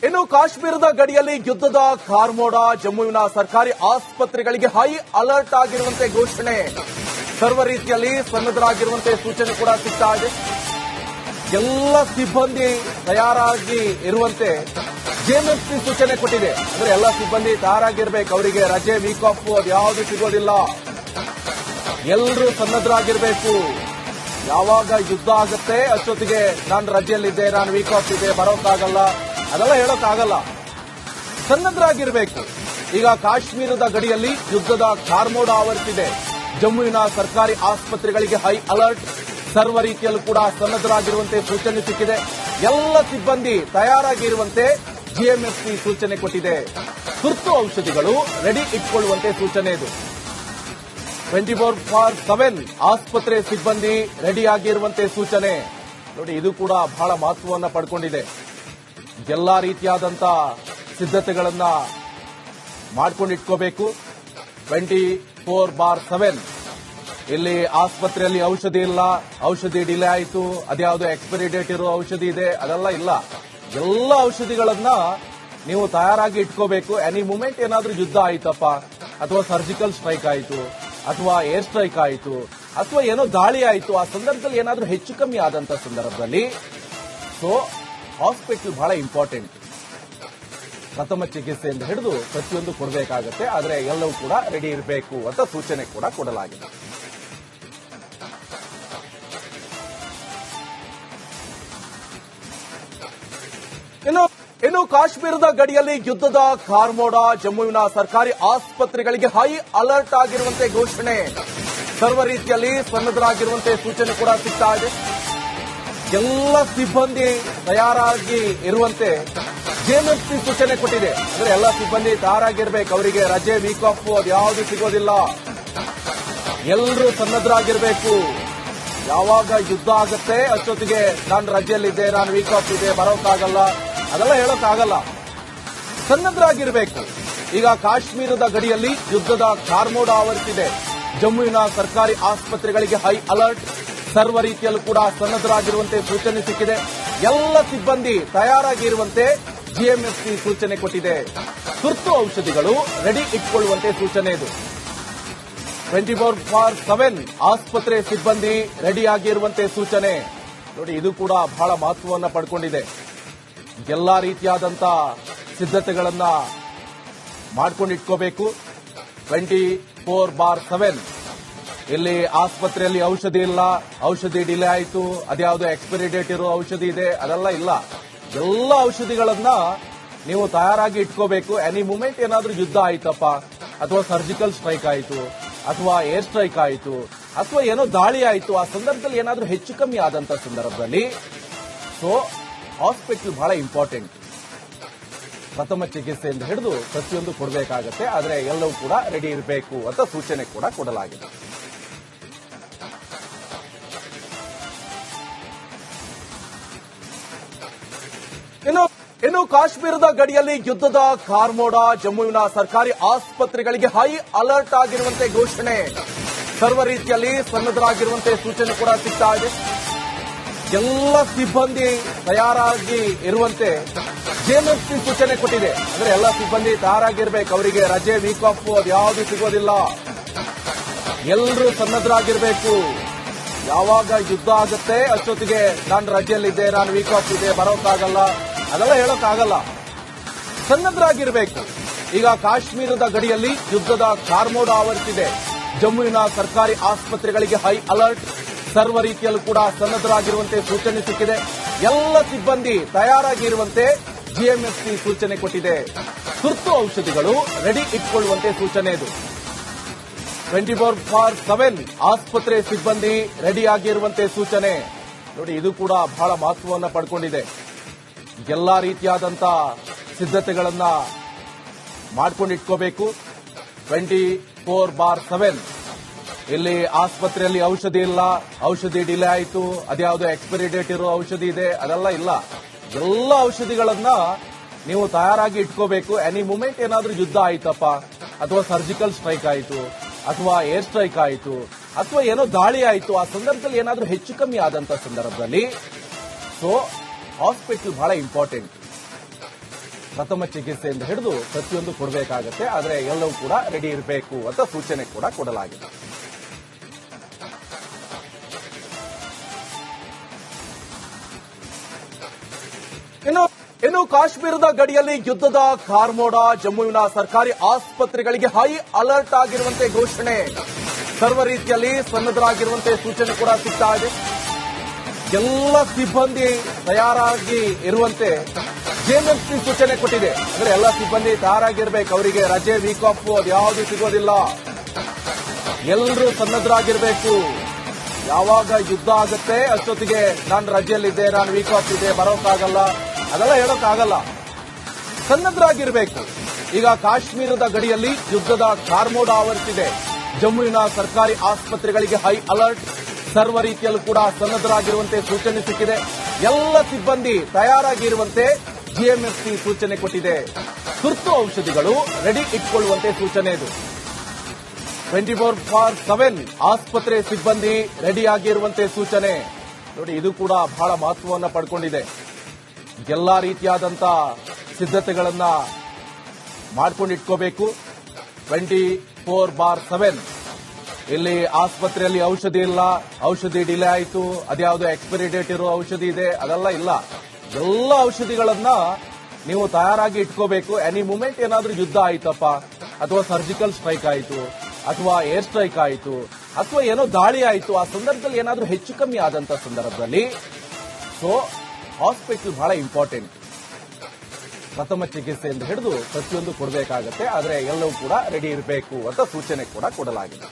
ಇನ್ನು ಕಾಶ್ಮೀರದ ಗಡಿಯಲ್ಲಿ ಯುದ್ಧದ ಕಾರ್ಮೋಡ, ಜಮ್ಮುವಿನ ಸರ್ಕಾರಿ ಆಸ್ಪತ್ರೆಗಳಿಗೆ ಹೈ ಅಲರ್ಟ್ ಆಗಿರುವಂತೆ ಘೋಷಣೆ, ಸರ್ವ ರೀತಿಯಲ್ಲಿ ಸನ್ನದ್ಧರಾಗಿರುವಂತೆ ಸೂಚನೆ ಕೂಡ ಸಿಗ್ತಾ ಇದೆ. ಎಲ್ಲ ಸಿಬ್ಬಂದಿ ತಯಾರಾಗಿ ಇರುವಂತೆ ಜೆಎಂಎಫ್ಸಿ ಸೂಚನೆ ಕೊಟ್ಟಿದೆ. ಅಂದ್ರೆ ಎಲ್ಲ ಸಿಬ್ಬಂದಿ ತಯಾರಾಗಿರ್ಬೇಕು, ಅವರಿಗೆ ರಜೆ, ವೀಕ್ ಆಫ್ ಅದ್ಯಾವುದು ಸಿಗೋದಿಲ್ಲ. ಎಲ್ಲರೂ ಸನ್ನದ್ಧರಾಗಿರ್ಬೇಕು. ಯಾವಾಗ ಯುದ್ಧ ಆಗುತ್ತೆ ಅಷ್ಟೊತ್ತಿಗೆ ನಾನು ರಜೆಯಲ್ಲಿದ್ದೆ, ನಾನು ವೀಕ್ ಆಫ್ ಇದೆ, ಬರೋಕ್ಕಾಗಲ್ಲ, ಅದೆಲ್ಲ ಹೇಳೋಕ್ಕಾಗಲ್ಲ. ಸನ್ನದ್ಧರಾಗಿರ್ಬೇಕು. ಈಗ ಕಾಶ್ಮೀರದ ಗಡಿಯಲ್ಲಿ ಯುದ್ಧದ ಕಾರ್ಮೋಡ ಆವರಿಸಿದೆ. ಜಮ್ಮುವಿನ ಸರ್ಕಾರಿ ಆಸ್ಪತ್ರೆಗಳಿಗೆ ಹೈ ಅಲರ್ಟ್, ಸರ್ವ ರೀತಿಯಲ್ಲೂ ಕೂಡ ಸನ್ನದ್ಧರಾಗಿರುವಂತೆ ಸೂಚನೆ ಸಿಕ್ಕಿದೆ. ಎಲ್ಲ ಸಿಬ್ಬಂದಿ ತಯಾರಾಗಿರುವಂತೆ ಜಿಎಂಎಫ್ಸಿ ಸೂಚನೆ ಕೊಟ್ಟಿದೆ. ತುರ್ತು ಔಷಧಿಗಳು ರೆಡಿ ಇಟ್ಕೊಳ್ಳುವಂತೆ ಸೂಚನೆ ಇದು. 24/7 ಆಸ್ಪತ್ರೆ ಸಿಬ್ಬಂದಿ ರೆಡಿಯಾಗಿರುವಂತೆ ಸೂಚನೆ. ನೋಡಿ, ಇದು ಕೂಡ ಬಹಳ ಮಹತ್ವವನ್ನು ಪಡ್ಕೊಂಡಿದೆ. ಎಲ್ಲಾ ರೀತಿಯಾದಂತ ಸಿದ್ಧತೆಗಳನ್ನ ಮಾಡ್ಕೊಂಡಿಟ್ಕೋಬೇಕು. 24/7 ಇಲ್ಲಿ ಆಸ್ಪತ್ರೆಯಲ್ಲಿ ಔಷಧಿ ಇಲ್ಲ, ಔಷಧಿ ಡಿಲೇ ಆಯಿತು, ಅದ್ಯಾವುದೋ ಎಕ್ಸ್ಪೈರಿ ಡೇಟ್ ಇರೋ ಔಷಧಿ ಇದೆ, ಅದೆಲ್ಲ ಇಲ್ಲ. ಎಲ್ಲ ಔಷಧಿಗಳನ್ನ ನೀವು ತಯಾರಾಗಿ ಇಟ್ಕೋಬೇಕು. ಎನಿ ಮೂಮೆಂಟ್ ಏನಾದ್ರೂ ಯುದ್ಧ ಆಯ್ತಪ್ಪ, ಅಥವಾ ಸರ್ಜಿಕಲ್ ಸ್ಟ್ರೈಕ್ ಆಯಿತು, ಅಥವಾ ಏರ್ ಸ್ಟ್ರೈಕ್ ಆಯಿತು, ಅಥವಾ ಏನೋ ದಾಳಿ ಆಯಿತು, ಆ ಸಂದರ್ಭದಲ್ಲಿ ಏನಾದ್ರೂ ಹೆಚ್ಚು ಕಮ್ಮಿ ಆದಂತ ಸಂದರ್ಭದಲ್ಲಿ ಹಾಸ್ಪಿಟಲ್ ಬಹಳ ಇಂಪಾರ್ಟೆಂಟ್. ಪ್ರಥಮ ಚಿಕಿತ್ಸೆಯಿಂದ ಹಿಡಿದು ಪ್ರತಿಯೊಂದು ಕೊಡಬೇಕಾಗತ್ತೆ. ಆದರೆ ಎಲ್ಲವೂ ಕೂಡ ರೆಡಿ ಇರಬೇಕು ಅಂತ ಸೂಚನೆ ಕೂಡ ಕೊಡಲಾಗಿದೆ. ಇನ್ನು ಕಾಶ್ಮೀರದ ಗಡಿಯಲ್ಲಿ ಯುದ್ಧದ ಕಾರ್ಮೋಡ, ಜಮ್ಮುವಿನ ಸರ್ಕಾರಿ ಆಸ್ಪತ್ರೆಗಳಿಗೆ ಹೈ ಅಲರ್ಟ್ ಆಗಿರುವಂತೆ ಘೋಷಣೆ, ಸರ್ವ ರೀತಿಯಲ್ಲಿ ಸನ್ನದ್ಧರಾಗಿರುವಂತೆ ಸೂಚನೆ ಕೂಡ ಸಿಗ್ತಾ ಇದೆ. ಎಲ್ಲ ಸಿಬ್ಬಂದಿ ತಯಾರಾಗಿ ಇರುವಂತೆ ಜೆಎಂಎಫ್ಸಿ ಸೂಚನೆ ಕೊಟ್ಟಿದೆ. ಅಂದ್ರೆ ಎಲ್ಲ ಸಿಬ್ಬಂದಿ ತಯಾರಾಗಿರ್ಬೇಕು, ಅವರಿಗೆ ರಜೆ, ವೀಕ್ ಆಫ್ ಅದ್ಯಾವುದು ಸಿಗೋದಿಲ್ಲ. ಎಲ್ಲರೂ ಸನ್ನದ್ಧರಾಗಿರ್ಬೇಕು. ಯಾವಾಗ ಯುದ್ಧ ಆಗುತ್ತೆ ಅಷ್ಟೊತ್ತಿಗೆ ನಾನು ರಜೆಯಲ್ಲಿದ್ದೆ, ನಾನು ವೀಕ್ ಆಫ್ ಇದೆ, ಬರೋಕ್ಕಾಗಲ್ಲ, ಅದೆಲ್ಲ ಹೇಳೋಕ್ಕಾಗಲ್ಲ. ಸನ್ನದ್ಧರಾಗಿರ್ಬೇಕು. ಈಗ ಕಾಶ್ಮೀರದ ಗಡಿಯಲ್ಲಿ ಯುದ್ಧದ ಕಾರ್ಮೋಡ ಆವರಿಸಿದೆ. ಜಮ್ಮುವಿನ ಸರ್ಕಾರಿ ಆಸ್ಪತ್ರೆಗಳಿಗೆ ಹೈ ಅಲರ್ಟ್, ಸರ್ವ ರೀತಿಯಲ್ಲೂ ಕೂಡ ಸನ್ನದ್ಧರಾಗಿರುವಂತೆ ಸೂಚನೆ ಸಿಕ್ಕಿದೆ. ಎಲ್ಲ ಸಿಬ್ಬಂದಿ ತಯಾರಾಗಿರುವಂತೆ ಜಿಎಂಎಫ್ಸಿ ಸೂಚನೆ ಕೊಟ್ಟಿದೆ. ತುರ್ತು ಔಷಧಿಗಳು ರೆಡಿ ಇಟ್ಕೊಳ್ಳುವಂತೆ ಸೂಚನೆ ಇದು. 24/7 ಆಸ್ಪತ್ರೆ ಸಿಬ್ಬಂದಿ ರೆಡಿಯಾಗಿರುವಂತೆ ಸೂಚನೆ. ನೋಡಿ, ಇದು ಕೂಡ ಬಹಳ ಮಹತ್ವವನ್ನು ಪಡ್ಕೊಂಡಿದೆ. ಎಲ್ಲಾ ರೀತಿಯಾದಂತ ಸಿದ್ಧತೆಗಳನ್ನ ಮಾಡ್ಕೊಂಡಿಟ್ಕೋಬೇಕು. 24/7 ಇಲ್ಲಿ ಆಸ್ಪತ್ರೆಯಲ್ಲಿ ಔಷಧಿ ಇಲ್ಲ, ಔಷಧಿ ಡಿಲೇ ಆಯಿತು, ಅದ್ಯಾವುದೋ ಎಕ್ಸ್ಪೈರಿ ಡೇಟ್ ಇರೋ ಔಷಧಿ ಇದೆ, ಅದೆಲ್ಲ ಇಲ್ಲ. ಎಲ್ಲ ಔಷಧಿಗಳನ್ನ ನೀವು ತಯಾರಾಗಿ ಇಟ್ಕೋಬೇಕು. ಎನಿ ಮೂಮೆಂಟ್ ಏನಾದ್ರೂ ಯುದ್ಧ ಆಯ್ತಪ್ಪ, ಅಥವಾ ಸರ್ಜಿಕಲ್ ಸ್ಟ್ರೈಕ್ ಆಯಿತು, ಅಥವಾ ಏರ್ ಸ್ಟ್ರೈಕ್ ಆಯಿತು, ಅಥವಾ ಏನೋ ದಾಳಿ ಆಯಿತು, ಆ ಸಂದರ್ಭದಲ್ಲಿ ಏನಾದ್ರೂ ಹೆಚ್ಚು ಕಮ್ಮಿ ಆದಂತ ಸಂದರ್ಭದಲ್ಲಿ ಹಾಸ್ಪಿಟಲ್ ಬಹಳ ಇಂಪಾರ್ಟೆಂಟ್. ಪ್ರಥಮ ಚಿಕಿತ್ಸೆಯಿಂದ ಹಿಡಿದು ಪ್ರತಿಯೊಂದು ಕೊಡಬೇಕಾಗತ್ತೆ. ಆದರೆ ಎಲ್ಲವೂ ಕೂಡ ರೆಡಿ ಇರಬೇಕು ಅಂತ ಸೂಚನೆ ಕೂಡ ಕೊಡಲಾಗಿದೆ. ಇನ್ನು ಕಾಶ್ಮೀರದ ಗಡಿಯಲ್ಲಿ ಯುದ್ಧದ ಕಾರ್ಮೋಡ, ಜಮ್ಮುವಿನ ಸರ್ಕಾರಿ ಆಸ್ಪತ್ರೆಗಳಿಗೆ ಹೈ ಅಲರ್ಟ್ ಆಗಿರುವಂತೆ ಘೋಷಣೆ, ಸರ್ವ ರೀತಿಯಲ್ಲಿ ಸನ್ನದ್ಧರಾಗಿರುವಂತೆ ಸೂಚನೆ ಕೂಡ ಸಿಗ್ತಾ ಇದೆ. ಎಲ್ಲ ಸಿಬ್ಬಂದಿ ತಯಾರಾಗಿ ಇರುವಂತೆ ಜೆಎಂಎಫ್ಸಿ ಸೂಚನೆ ಕೊಟ್ಟಿದೆ. ಅಂದ್ರೆ ಎಲ್ಲ ಸಿಬ್ಬಂದಿ ತಯಾರಾಗಿರ್ಬೇಕು, ಅವರಿಗೆ ರಜೆ, ವೀಕ್ ಆಫ್ ಅದ್ಯಾವುದು ಸಿಗೋದಿಲ್ಲ. ಎಲ್ಲರೂ ಸನ್ನದ್ಧರಾಗಿರ್ಬೇಕು. ಯಾವಾಗ ಯುದ್ಧ ಆಗುತ್ತೆ ಅಷ್ಟೊತ್ತಿಗೆ ನಾನು ರಜೆಯಲ್ಲಿದ್ದೆ, ನಾನು ವೀಕ್ ಆಫ್ ಇದೆ, ಬರೋಕ್ಕಾಗಲ್ಲ, ಅದೆಲ್ಲ ಹೇಳೋಕ್ಕಾಗಲ್ಲ. ಸನ್ನದ್ಧರಾಗಿರ್ಬೇಕು. ಈಗ ಕಾಶ್ಮೀರದ ಗಡಿಯಲ್ಲಿ ಯುದ್ಧದ ಕಾರ್ಮೋಡ ಆವರಿಸಿದೆ. ಜಮ್ಮುವಿನ ಸರ್ಕಾರಿ ಆಸ್ಪತ್ರೆಗಳಿಗೆ ಹೈ ಅಲರ್ಟ್, ಸರ್ವ ರೀತಿಯಲ್ಲೂ ಕೂಡ ಸನ್ನದ್ಧರಾಗಿರುವಂತೆ ಸೂಚನೆ ಸಿಕ್ಕಿದೆ. ಎಲ್ಲ ಸಿಬ್ಬಂದಿ ತಯಾರಾಗಿರುವಂತೆ ಜಿಎಂಎಫ್ಸಿ ಸೂಚನೆ ಕೊಟ್ಟಿದೆ. ತುರ್ತು ಔಷಧಿಗಳು ರೆಡಿ ಇಟ್ಕೊಳ್ಳುವಂತೆ ಸೂಚನೆ ಇದು. 24/7 ಆಸ್ಪತ್ರೆ ಸಿಬ್ಬಂದಿ ರೆಡಿಯಾಗಿರುವಂತೆ ಸೂಚನೆ. ನೋಡಿ, ಇದು ಕೂಡ ಬಹಳ ಮಹತ್ವವನ್ನು ಪಡ್ಕೊಂಡಿದೆ. ಎಲ್ಲಾ ರೀತಿಯಾದಂತ ಸಿದ್ಧತೆಗಳನ್ನ ಮಾಡ್ಕೊಂಡಿಟ್ಕೋಬೇಕು. 24/7 ಇಲ್ಲಿ ಆಸ್ಪತ್ರೆಯಲ್ಲಿ ಔಷಧಿ ಇಲ್ಲ, ಔಷಧಿ ಡಿಲೇ ಆಯಿತು, ಅದ್ಯಾವುದೋ ಎಕ್ಸ್ಪೈರಿ ಡೇಟ್ ಇರೋ ಔಷಧಿ ಇದೆ, ಅದೆಲ್ಲ ಇಲ್ಲ. ಎಲ್ಲ ಔಷಧಿಗಳನ್ನ ನೀವು ತಯಾರಾಗಿ ಇಟ್ಕೋಬೇಕು. ಎನಿ ಮೂಮೆಂಟ್ ಏನಾದ್ರೂ ಯುದ್ಧ ಆಯ್ತಪ್ಪ, ಅಥವಾ ಸರ್ಜಿಕಲ್ ಸ್ಟ್ರೈಕ್ ಆಯಿತು, ಅಥವಾ ಏರ್ ಸ್ಟ್ರೈಕ್ ಆಯಿತು, ಅಥವಾ ಏನೋ ದಾಳಿ ಆಯಿತು, ಆ ಸಂದರ್ಭದಲ್ಲಿ ಏನಾದ್ರೂ ಹೆಚ್ಚು ಕಮ್ಮಿ ಆದಂತ ಸಂದರ್ಭದಲ್ಲಿ ಹಾಸ್ಪಿಟಲ್ ಬಹಳ ಇಂಪಾರ್ಟೆಂಟ್. ಪ್ರಥಮ ಚಿಕಿತ್ಸೆಯಿಂದ ಹಿಡಿದು ಪ್ರತಿಯೊಂದು ಕೊಡಬೇಕಾಗತ್ತೆ. ಆದರೆ ಎಲ್ಲವೂ ಕೂಡ ರೆಡಿ ಇರಬೇಕು ಅಂತ ಸೂಚನೆ ಕೂಡ ಕೊಡಲಾಗಿದೆ. ಇನ್ನು ಕಾಶ್ಮೀರದ ಗಡಿಯಲ್ಲಿ ಯುದ್ಧದ ಕಾರ್ಮೋಡ, ಜಮ್ಮುವಿನ ಸರ್ಕಾರಿ ಆಸ್ಪತ್ರೆಗಳಿಗೆ ಹೈ ಅಲರ್ಟ್ ಆಗಿರುವಂತೆ ಘೋಷಣೆ. ಸರ್ವ ರೀತಿಯಲ್ಲಿ ಸನ್ನದ್ಧರಾಗಿರುವಂತೆ ಸೂಚನೆ ಕೂಡ ಸಿಗ್ತಾ ಇದೆ. ಎಲ್ಲ ಸಿಬ್ಬಂದಿ ತಯಾರಾಗಿ ಇರುವಂತೆ ಜೆಎಂಎಫ್ಸಿ ಸೂಚನೆ ಕೊಟ್ಟಿದೆ. ಅಂದ್ರೆ ಎಲ್ಲ ಸಿಬ್ಬಂದಿ ತಯಾರಾಗಿರ್ಬೇಕು. ಅವರಿಗೆ ರಜೆ, ವೀಕ್ ಆಫ್ ಅದ್ಯಾವುದು ಸಿಗೋದಿಲ್ಲ. ಎಲ್ಲರೂ ಸನ್ನದ್ಧರಾಗಿರ್ಬೇಕು. ಯಾವಾಗ ಯುದ್ಧ ಆಗುತ್ತೆ ಅಷ್ಟೊತ್ತಿಗೆ ನಾನು ರಜೆಯಲ್ಲಿದ್ದೆ, ನಾನು ವೀಕ್ ಆಫ್ ಇದೆ, ಬರೋಕ್ಕಾಗಲ್ಲ, ಅದೆಲ್ಲ ಹೇಳೋಕ್ಕಾಗಲ್ಲ. ಸನ್ನದ್ಧರಾಗಿರ್ಬೇಕು. ಈಗ ಕಾಶ್ಮೀರದ ಗಡಿಯಲ್ಲಿ ಯುದ್ಧದ ಕಾರ್ಮೋಡ ಆವರಿಸಿದೆ. ಜಮ್ಮುವಿನ ಸರ್ಕಾರಿ ಆಸ್ಪತ್ರೆಗಳಿಗೆ ಹೈ ಅಲರ್ಟ್. ಸರ್ವ ರೀತಿಯಲ್ಲೂ ಕೂಡ ಸನ್ನದ್ಧರಾಗಿರುವಂತೆ ಸೂಚನೆ ಸಿಕ್ಕಿದೆ. ಎಲ್ಲ ಸಿಬ್ಬಂದಿ ತಯಾರಾಗಿರುವಂತೆ ಜಿಎಂಎಫ್ಸಿ ಸೂಚನೆ ಕೊಟ್ಟಿದೆ. ತುರ್ತು ಔಷಧಿಗಳು ರೆಡಿ ಇಟ್ಕೊಳ್ಳುವಂತೆ ಸೂಚನೆ ಇದು. 24/7 ಆಸ್ಪತ್ರೆ ಸಿಬ್ಬಂದಿ ರೆಡಿಯಾಗಿರುವಂತೆ ಸೂಚನೆ. ನೋಡಿ, ಇದು ಕೂಡ ಬಹಳ ಮಹತ್ವವನ್ನು ಪಡ್ಕೊಂಡಿದೆ. ಎಲ್ಲಾ ರೀತಿಯಾದಂತ ಸಿದ್ಧತೆಗಳನ್ನ ಮಾಡ್ಕೊಂಡಿಟ್ಕೋಬೇಕು. 24/7 ಇಲ್ಲಿ ಆಸ್ಪತ್ರೆಯಲ್ಲಿ ಔಷಧಿ ಇಲ್ಲ, ಔಷಧಿ ಡಿಲೇ ಆಯಿತು, ಅದ್ಯಾವುದೋ ಎಕ್ಸ್ಪೈರಿ ಡೇಟ್ ಇರೋ ಔಷಧಿ ಇದೆ, ಅದೆಲ್ಲ ಇಲ್ಲ. ಎಲ್ಲ ಔಷಧಿಗಳನ್ನ ನೀವು ತಯಾರಾಗಿ ಇಟ್ಕೋಬೇಕು. ಎನಿ ಮೂಮೆಂಟ್ ಏನಾದ್ರೂ ಯುದ್ಧ ಆಯ್ತಪ್ಪ, ಅಥವಾ ಸರ್ಜಿಕಲ್ ಸ್ಟ್ರೈಕ್ ಆಯಿತು, ಅಥವಾ ಏರ್ ಸ್ಟ್ರೈಕ್ ಆಯಿತು, ಅಥವಾ ಏನೋ ದಾಳಿ ಆಯಿತು, ಆ ಸಂದರ್ಭದಲ್ಲಿ ಏನಾದ್ರೂ ಹೆಚ್ಚು ಕಮ್ಮಿ ಆದಂತ ಸಂದರ್ಭದಲ್ಲಿ ಹಾಸ್ಪಿಟಲ್ ಬಹಳ ಇಂಪಾರ್ಟೆಂಟ್. ಪ್ರಥಮ ಚಿಕಿತ್ಸೆಯಿಂದ ಹಿಡಿದು ಪ್ರತಿಯೊಂದು ಕೊಡಬೇಕಾಗತ್ತೆ. ಆದರೆ ಎಲ್ಲವೂ ಕೂಡ ರೆಡಿ ಇರಬೇಕು ಅಂತ ಸೂಚನೆ ಕೂಡ ಕೊಡಲಾಗಿದೆ.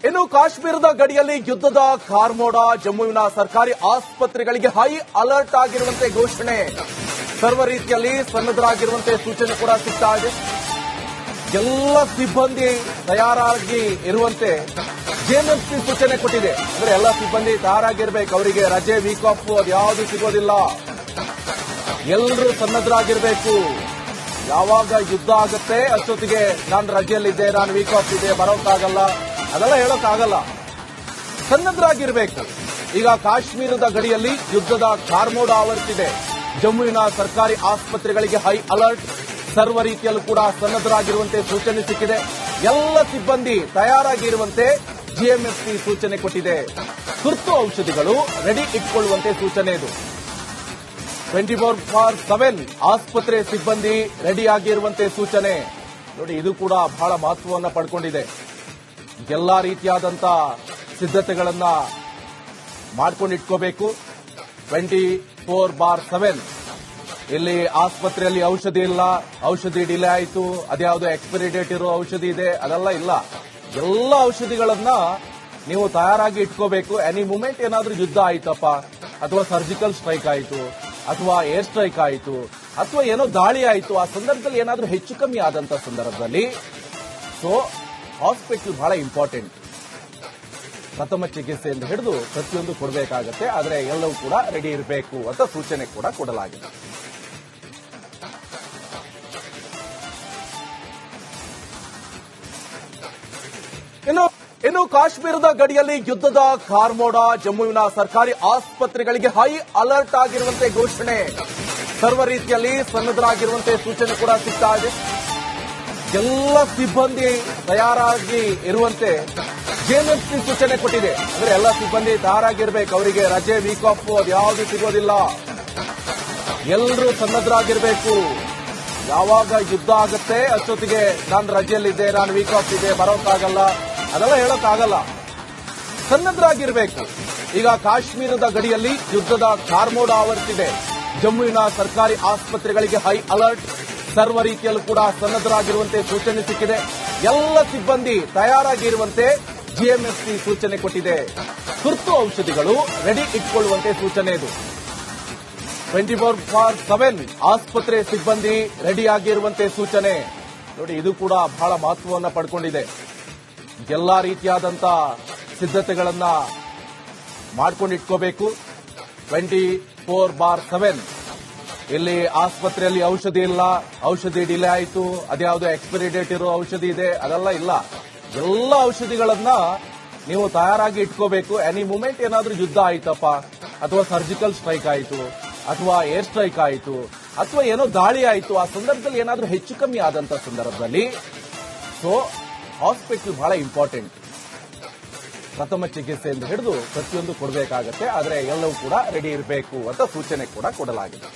ಇನ್ನು ಕಾಶ್ಮೀರದ ಗಡಿಯಲ್ಲಿ ಯುದ್ಧದ ಕಾರ್ಮೋಡ, ಜಮ್ಮುವಿನ ಸರ್ಕಾರಿ ಆಸ್ಪತ್ರೆಗಳಿಗೆ ಹೈ ಅಲರ್ಟ್ ಆಗಿರುವಂತೆ ಘೋಷಣೆ. ಸರ್ವ ರೀತಿಯಲ್ಲಿ ಸನ್ನದ್ಧರಾಗಿರುವಂತೆ ಸೂಚನೆ ಕೂಡ ಸಿಗ್ತಾ ಇದೆ. ಎಲ್ಲ ಸಿಬ್ಬಂದಿ ತಯಾರಾಗಿ ಇರುವಂತೆ ಜೆಎಂಎಫ್ಸಿ ಸೂಚನೆ ಕೊಟ್ಟಿದೆ. ಅಂದ್ರೆ ಎಲ್ಲ ಸಿಬ್ಬಂದಿ ತಯಾರಾಗಿರ್ಬೇಕು. ಅವರಿಗೆ ರಜೆ, ವೀಕ್ ಆಫ್ ಅದ್ಯಾವುದು ಸಿಗೋದಿಲ್ಲ. ಎಲ್ಲರೂ ಸನ್ನದ್ಧರಾಗಿರ್ಬೇಕು. ಯಾವಾಗ ಯುದ್ಧ ಆಗುತ್ತೆ ಅಷ್ಟೊತ್ತಿಗೆ ನಾನು ರಜೆಯಲ್ಲಿದ್ದೆ, ನಾನು ವೀಕ್ ಆಫ್ ಇದೆ, ಬರೋಕ್ಕಾಗಲ್ಲ, ಅದೆಲ್ಲ ಹೇಳೋಕ್ಕಾಗಲ್ಲ. ಸನ್ನದ್ಧರಾಗಿರ್ಬೇಕು. ಈಗ ಕಾಶ್ಮೀರದ ಗಡಿಯಲ್ಲಿ ಯುದ್ಧದ ಕಾರ್ಮೋಡ ಆವರಿಸಿದೆ. ಜಮ್ಮುವಿನ ಸರ್ಕಾರಿ ಆಸ್ಪತ್ರೆಗಳಿಗೆ ಹೈ ಅಲರ್ಟ್. ಸರ್ವ ರೀತಿಯಲ್ಲೂ ಕೂಡ ಸನ್ನದ್ಧರಾಗಿರುವಂತೆ ಸೂಚನೆ ಸಿಕ್ಕಿದೆ. ಎಲ್ಲ ಸಿಬ್ಬಂದಿ ತಯಾರಾಗಿರುವಂತೆ ಜಿಎಂಎಫ್ಸಿ ಸೂಚನೆ ಕೊಟ್ಟಿದೆ. ತುರ್ತು ಔಷಧಿಗಳು ರೆಡಿ ಇಟ್ಕೊಳ್ಳುವಂತೆ ಸೂಚನೆ ಇದು. 24/7 ಆಸ್ಪತ್ರೆ ಸಿಬ್ಬಂದಿ ರೆಡಿಯಾಗಿರುವಂತೆ ಸೂಚನೆ. ನೋಡಿ, ಇದು ಕೂಡ ಬಹಳ ಮಹತ್ವವನ್ನು ಪಡ್ಕೊಂಡಿದೆ. ಎಲ್ಲಾ ರೀತಿಯಾದಂತ ಸಿದ್ಧತೆಗಳನ್ನ ಮಾಡ್ಕೊಂಡಿಟ್ಕೋಬೇಕು. 24/7 ಇಲ್ಲಿ ಆಸ್ಪತ್ರೆಯಲ್ಲಿ ಔಷಧಿ ಇಲ್ಲ, ಔಷಧಿ ಡಿಲೇ ಆಯಿತು, ಅದ್ಯಾವುದೋ ಎಕ್ಸ್ಪೈರಿ ಡೇಟ್ ಇರೋ ಔಷಧಿ ಇದೆ, ಅದೆಲ್ಲ ಇಲ್ಲ. ಎಲ್ಲ ಔಷಧಿಗಳನ್ನ ನೀವು ತಯಾರಾಗಿ ಇಟ್ಕೋಬೇಕು. ಎನಿ ಮೂಮೆಂಟ್ ಏನಾದ್ರೂ ಯುದ್ಧ ಆಯ್ತಪ್ಪ, ಅಥವಾ ಸರ್ಜಿಕಲ್ ಸ್ಟ್ರೈಕ್ ಆಯಿತು, ಅಥವಾ ಏರ್ ಸ್ಟ್ರೈಕ್ ಆಯಿತು, ಅಥವಾ ಏನೋ ದಾಳಿ ಆಯಿತು, ಆ ಸಂದರ್ಭದಲ್ಲಿ ಏನಾದ್ರೂ ಹೆಚ್ಚು ಕಮ್ಮಿ ಆದಂತ ಸಂದರ್ಭದಲ್ಲಿ ಹಾಸ್ಪಿಟಲ್ ಬಹಳ ಇಂಪಾರ್ಟೆಂಟ್. ಪ್ರಥಮ ಚಿಕಿತ್ಸೆಯಿಂದ ಹಿಡಿದು ಪ್ರತಿಯೊಂದು ಕೊಡಬೇಕಾಗತ್ತೆ. ಆದರೆ ಎಲ್ಲವೂ ಕೂಡ ರೆಡಿ ಇರಬೇಕು ಅಂತ ಸೂಚನೆ ಕೂಡ ಕೊಡಲಾಗಿದೆ. ಇನ್ನು ಕಾಶ್ಮೀರದ ಗಡಿಯಲ್ಲಿ ಯುದ್ಧದ ಕಾರ್ಮೋಡ, ಜಮ್ಮುವಿನ ಸರ್ಕಾರಿ ಆಸ್ಪತ್ರೆಗಳಿಗೆ ಹೈ ಅಲರ್ಟ್ ಆಗಿರುವಂತೆ ಘೋಷಣೆ. ಸರ್ವ ರೀತಿಯಲ್ಲಿ ಸನ್ನದ್ಧರಾಗಿರುವಂತೆ ಸೂಚನೆ ಕೂಡ ಸಿಗ್ತಾ ಇದೆ. ಎಲ್ಲ ಸಿಬ್ಬಂದಿ ತಯಾರಾಗಿ ಇರುವಂತೆ ಜೆಎಂಎಫ್ಸಿ ಸೂಚನೆ ಕೊಟ್ಟಿದೆ. ಅಂದ್ರೆ ಎಲ್ಲ ಸಿಬ್ಬಂದಿ ತಯಾರಾಗಿರ್ಬೇಕು. ಅವರಿಗೆ ರಜೆ, ವೀಕ್ ಆಫ್ ಅದ್ಯಾವುದು ಸಿಗೋದಿಲ್ಲ. ಎಲ್ಲರೂ ಸನ್ನದ್ಧರಾಗಿರ್ಬೇಕು. ಯಾವಾಗ ಯುದ್ಧ ಆಗುತ್ತೆ ಅಷ್ಟೊತ್ತಿಗೆ ನಾನು ರಜೆಯಲ್ಲಿದ್ದೆ, ನಾನು ವೀಕ್ ಆಫ್ ಇದೆ, ಬರೋಕ್ಕಾಗಲ್ಲ, ಅದೆಲ್ಲ ಹೇಳೋಕ್ಕಾಗಲ್ಲ. ಸನ್ನದ್ಧರಾಗಿರ್ಬೇಕು. ಈಗ ಕಾಶ್ಮೀರದ ಗಡಿಯಲ್ಲಿ ಯುದ್ಧದ ಕಾರ್ಮೋಡ ಆವರಿಸಿದೆ. ಜಮ್ಮುವಿನ ಸರ್ಕಾರಿ ಆಸ್ಪತ್ರೆಗಳಿಗೆ ಹೈ ಅಲರ್ಟ್. ಸರ್ವ ರೀತಿಯಲ್ಲೂ ಕೂಡ ಸನ್ನದ್ಧರಾಗಿರುವಂತೆ ಸೂಚನೆ ಸಿಕ್ಕಿದೆ. ಎಲ್ಲ ಸಿಬ್ಬಂದಿ ತಯಾರಾಗಿರುವಂತೆ ಜಿಎಂಎಫ್ಸಿ ಸೂಚನೆ ಕೊಟ್ಟಿದೆ. ತುರ್ತು ಔಷಧಿಗಳು ರೆಡಿ ಇಟ್ಕೊಳ್ಳುವಂತೆ ಸೂಚನೆ ಇದು. 24/7 ಆಸ್ಪತ್ರೆ ಸಿಬ್ಬಂದಿ ರೆಡಿಯಾಗಿರುವಂತೆ ಸೂಚನೆ. ನೋಡಿ, ಇದು ಕೂಡ ಬಹಳ ಮಹತ್ವವನ್ನು ಪಡ್ಕೊಂಡಿದೆ. ಎಲ್ಲಾ ರೀತಿಯಾದಂತ ಸಿದ್ಧತೆಗಳನ್ನ ಮಾಡ್ಕೊಂಡಿಟ್ಕೋಬೇಕು. 24/7 ಇಲ್ಲಿ ಆಸ್ಪತ್ರೆಯಲ್ಲಿ ಔಷಧಿ ಇಲ್ಲ, ಔಷಧಿ ಡಿಲೇ ಆಯಿತು, ಅದ್ಯಾವುದೋ ಎಕ್ಸ್ಪೈರಿ ಡೇಟ್ ಇರೋ ಔಷಧಿ ಇದೆ, ಅದೆಲ್ಲ ಇಲ್ಲ. ಎಲ್ಲ ಔಷಧಿಗಳನ್ನ ನೀವು ತಯಾರಾಗಿ ಇಟ್ಕೋಬೇಕು. ಎನಿ ಮೂಮೆಂಟ್ ಏನಾದ್ರೂ ಯುದ್ಧ ಆಯ್ತಪ್ಪ, ಅಥವಾ ಸರ್ಜಿಕಲ್ ಸ್ಟ್ರೈಕ್ ಆಯಿತು, ಅಥವಾ ಏರ್ ಸ್ಟ್ರೈಕ್ ಆಯಿತು, ಅಥವಾ ಏನೋ ದಾಳಿ ಆಯಿತು, ಆ ಸಂದರ್ಭದಲ್ಲಿ ಏನಾದ್ರೂ ಹೆಚ್ಚು ಕಮ್ಮಿ ಆದಂತ ಸಂದರ್ಭದಲ್ಲಿ ಸೊ ಹಾಸ್ಪಿಟಲ್ ಬಹಳ ಇಂಪಾರ್ಟೆಂಟ್. ಪ್ರಥಮ ಚಿಕಿತ್ಸೆಯಿಂದ ಹಿಡಿದು ಪ್ರತಿಯೊಂದು ಕೊಡಬೇಕಾಗತ್ತೆ. ಆದರೆ ಎಲ್ಲವೂ ಕೂಡ ರೆಡಿ ಇರಬೇಕು ಅಂತ ಸೂಚನೆ ಕೂಡ ಕೊಡಲಾಗಿದೆ.